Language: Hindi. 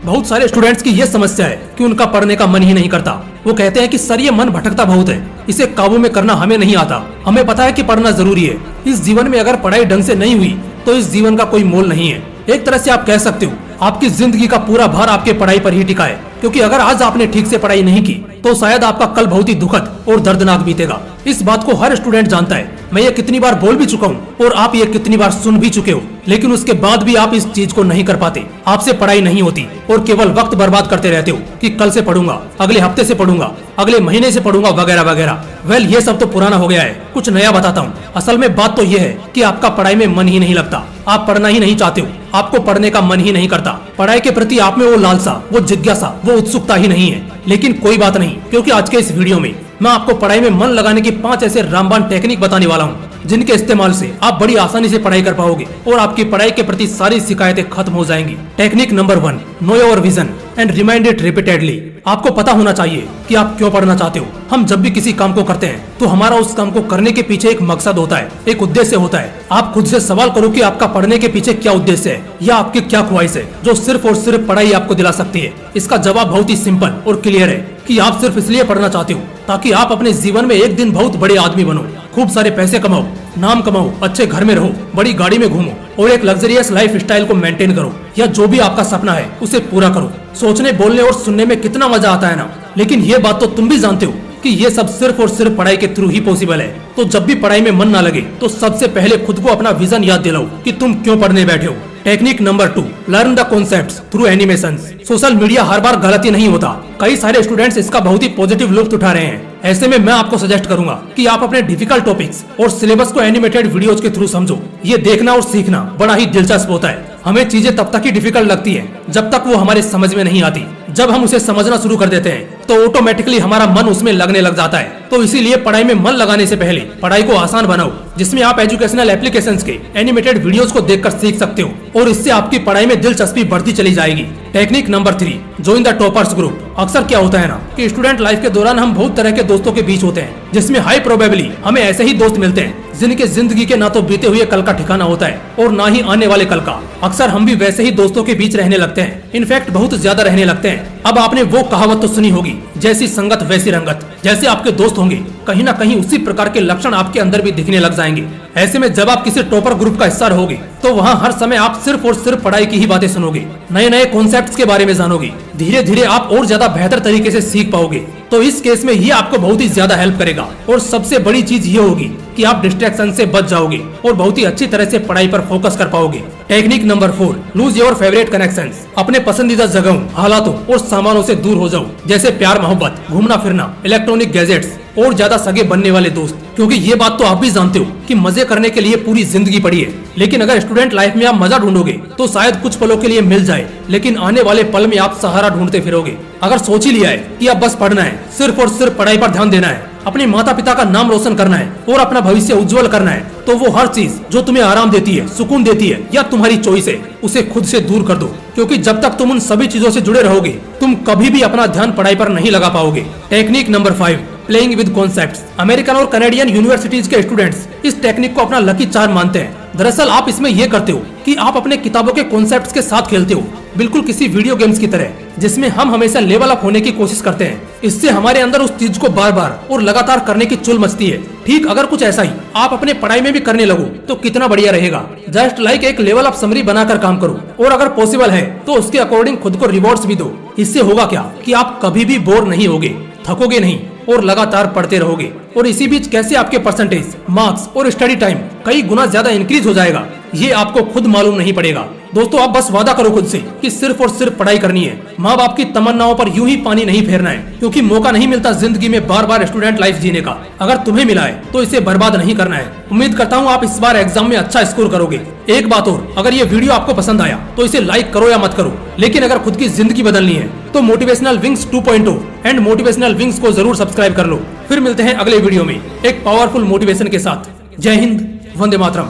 बहुत सारे स्टूडेंट्स की ये समस्या है कि उनका पढ़ने का मन ही नहीं करता। वो कहते हैं कि सर ये मन भटकता बहुत है, इसे काबू में करना हमें नहीं आता। हमें पता है कि पढ़ना जरूरी है। इस जीवन में अगर पढ़ाई ढंग से नहीं हुई तो इस जीवन का कोई मोल नहीं है। एक तरह से आप कह सकते हो आपकी जिंदगी का पूरा भार आपके पढ़ाई पर ही टिका है, क्योंकि अगर आज आपने ठीक से पढ़ाई नहीं की तो शायद आपका कल बहुत ही दुखद और दर्दनाक बीतेगा। इस बात को हर स्टूडेंट जानता है। मैं ये कितनी बार बोल भी चुका हूँ और आप ये कितनी बार सुन भी चुके हो, लेकिन उसके बाद भी आप इस चीज को नहीं कर पाते। आपसे पढ़ाई नहीं होती और केवल वक्त बर्बाद करते रहते हो कि कल से पढ़ूंगा, अगले हफ्ते से पढ़ूंगा, अगले महीने से पढ़ूंगा, वगैरह वगैरह। वेल, ये सब तो पुराना हो गया है, कुछ नया बताता हूँ। असल में बात तो ये है कि आपका पढ़ाई में मन ही नहीं लगता, आप पढ़ना ही नहीं चाहते हो, आपको पढ़ने का मन ही नहीं करता। पढ़ाई के प्रति आप में वो लालसा, वो जिज्ञासा, वो उत्सुकता ही नहीं है। लेकिन कोई बात नहीं, क्योंकि आज के इस वीडियो में मैं आपको पढ़ाई में मन लगाने की 5 ऐसे रामबाण टेक्निक बताने वाला हूँ, जिनके इस्तेमाल से आप बड़ी आसानी से पढ़ाई कर पाओगे और आपकी पढ़ाई के प्रति सारी शिकायतें खत्म हो जाएंगी। Technique number 1, know your vision and remind it repeatedly. आपको पता होना चाहिए कि आप क्यों पढ़ना चाहते हो। हम जब भी किसी काम को करते हैं तो हमारा उस काम को करने के पीछे एक मकसद होता है, एक उद्देश्य होता है। आप खुद से सवाल करो कि आपका पढ़ने के पीछे क्या उद्देश्य है या आपकी क्या ख्वाहिश है जो सिर्फ और सिर्फ पढ़ाई आपको दिला सकती है। इसका जवाब बहुत ही सिंपल और क्लियर है कि आप सिर्फ इसलिए पढ़ना चाहते हो ताकि आप अपने जीवन में एक दिन बहुत बड़े आदमी बनो, खूब सारे पैसे कमाओ, नाम कमाओ, अच्छे घर में रहो, बड़ी गाड़ी में घूमो और एक लग्जरियस लाइफ स्टाइल को मेंटेन करो, या जो भी आपका सपना है उसे पूरा करो। सोचने, बोलने और सुनने में कितना मजा आता है ना। लेकिन ये बात तो तुम भी जानते हो कि ये सब सिर्फ और सिर्फ पढ़ाई के थ्रू ही पॉसिबल है। तो जब भी पढ़ाई में मन ना लगे तो सबसे पहले खुद को अपना विजन याद दिलाओ कि तुम क्यों पढ़ने बैठे हो। Technique number 2, learn the concepts through animations. Social media हर बार गलत ही नहीं होता, कई सारे स्टूडेंट्स इसका बहुत ही पॉजिटिव लुत्फ उठा रहे हैं। ऐसे में मैं आपको सजेस्ट करूंगा कि आप अपने डिफिकल्ट टॉपिक्स और सिलेबस को एनिमेटेड वीडियोस के थ्रू समझो। ये देखना और सीखना बड़ा ही दिलचस्प होता है। हमें चीजें तब तक ही डिफिकल्ट लगती है जब तक वो हमारे समझ में नहीं आती। जब हम उसे समझना शुरू कर देते हैं तो ऑटोमेटिकली हमारा मन उसमें लगने लग जाता है। तो इसीलिए पढ़ाई में मन लगाने से पहले पढ़ाई को आसान बनाओ, जिसमें आप एजुकेशनल एप्लीकेशंस के एनिमेटेड वीडियोस को देखकर सीख सकते हो और इससे आपकी पढ़ाई में दिलचस्पी बढ़ती चली जाएगी। Technique number 3, join the toppers group. अक्सर क्या होता है ना कि स्टूडेंट लाइफ के दौरान हम बहुत तरह के दोस्तों के बीच होते हैं, जिसमें हाई प्रोबेबली हमें ऐसे ही दोस्त मिलते हैं जिनके जिंदगी के ना तो बीते हुए कल का ठिकाना होता है और ना ही आने वाले कल का। अक्सर हम भी वैसे ही दोस्तों के बीच रहने लगते हैं, इनफैक्ट बहुत ज्यादा रहने लगते हैं। अब आपने वो कहावत तो सुनी होगी, जैसी संगत वैसी रंगत। जैसे आपके दोस्त होंगे कहीं ना कहीं उसी प्रकार के लक्षण आपके अंदर भी दिखने लग जाएंगे। ऐसे में जब आप किसी टॉपर ग्रुप का हिस्सा रहोगे तो वहाँ हर समय आप सिर्फ और सिर्फ पढ़ाई की ही बातें सुनोगे, नए नए कॉन्सेप्ट्स के बारे में जानोगे। धीरे धीरे आप और ज्यादा बेहतर तरीके से सीख पाओगे। तो इस केस में ये आपको बहुत ही ज्यादा हेल्प करेगा। और सबसे बड़ी चीज ये होगी कि आप डिस्ट्रैक्शन से बच जाओगे और बहुत ही अच्छी तरह से पढ़ाई पर फोकस कर पाओगे। Technique number 4, lose your favourite connections. अपने पसंदीदा जगहों, हालातों और सामानों से दूर हो जाओ, जैसे प्यार, मोहब्बत, घूमना फिरना, इलेक्ट्रॉनिक गैजेट्स और ज्यादा सगे बनने वाले दोस्त। क्योंकि ये बात तो आप भी जानते हो कि मजे करने के लिए पूरी जिंदगी पड़ी है। लेकिन अगर स्टूडेंट लाइफ में आप मजा ढूंढोगे तो शायद कुछ पलों के लिए मिल जाए, लेकिन आने वाले पल में आप सहारा ढूंढते फिरोगे। अगर सोच ही लिया है कि अब बस पढ़ना है, सिर्फ और सिर्फ पढ़ाई पर ध्यान देना है, अपने माता पिता का नाम रोशन करना है और अपना भविष्य उज्जवल करना है, तो वो हर चीज जो तुम्हें आराम देती है, सुकून देती है या तुम्हारी चॉइस है, उसे खुद से दूर कर दो। क्योंकि जब तक तुम उन सभी चीजों से जुड़े रहोगे तुम कभी भी अपना ध्यान पढ़ाई पर नहीं लगा पाओगे। Technique number 5, playing with concepts. American और कनेडियन यूनिवर्सिटीज के स्टूडेंट्स इस टेक्निक को अपना लकी चार्म मानते हैं। दरअसल आप इसमें यह करते हो कि आप अपने किताबों के कॉन्सेप्ट्स के साथ खेलते हो, बिल्कुल किसी वीडियो गेम्स की तरह, जिसमें हम हमेशा लेवल अप होने की कोशिश करते हैं। इससे हमारे अंदर उस चीज को बार बार और लगातार करने की चुल मचती है। ठीक अगर कुछ ऐसा ही आप अपने पढ़ाई में भी करने लगो तो कितना बढ़िया रहेगा। जस्ट लाइक एक लेवल अप समरी बनाकर काम करो और अगर पॉसिबल है तो उसके अकॉर्डिंग खुद को रिवॉर्ड्स भी दो। इससे होगा क्या कि आप कभी भी बोर नहीं होगे, थकोगे नहीं और लगातार पढ़ते रहोगे। और इसी बीच कैसे आपके परसेंटेज, मार्क्स और स्टडी टाइम कई गुना ज्यादा इंक्रीज हो जाएगा, ये आपको खुद मालूम नहीं पड़ेगा। दोस्तों, आप बस वादा करो खुद से कि सिर्फ और सिर्फ पढ़ाई करनी है। माँ बाप की तमन्नाओं पर यूं ही पानी नहीं फेरना है, क्योंकि मौका नहीं मिलता जिंदगी में बार बार स्टूडेंट लाइफ जीने का। अगर तुम्हें मिला है तो इसे बर्बाद नहीं करना है। उम्मीद करता हूँ आप इस बार एग्जाम में अच्छा स्कोर करोगे। एक बात और, अगर ये वीडियो आपको पसंद आया तो इसे लाइक करो या मत करो, लेकिन अगर खुद की जिंदगी बदलनी है तो motivational wings 2.0 and motivational wings को जरूर सब्सक्राइब कर लो। फिर मिलते हैं अगले वीडियो में एक पावरफुल मोटिवेशन के साथ। जय हिंद, वंदे मातरम।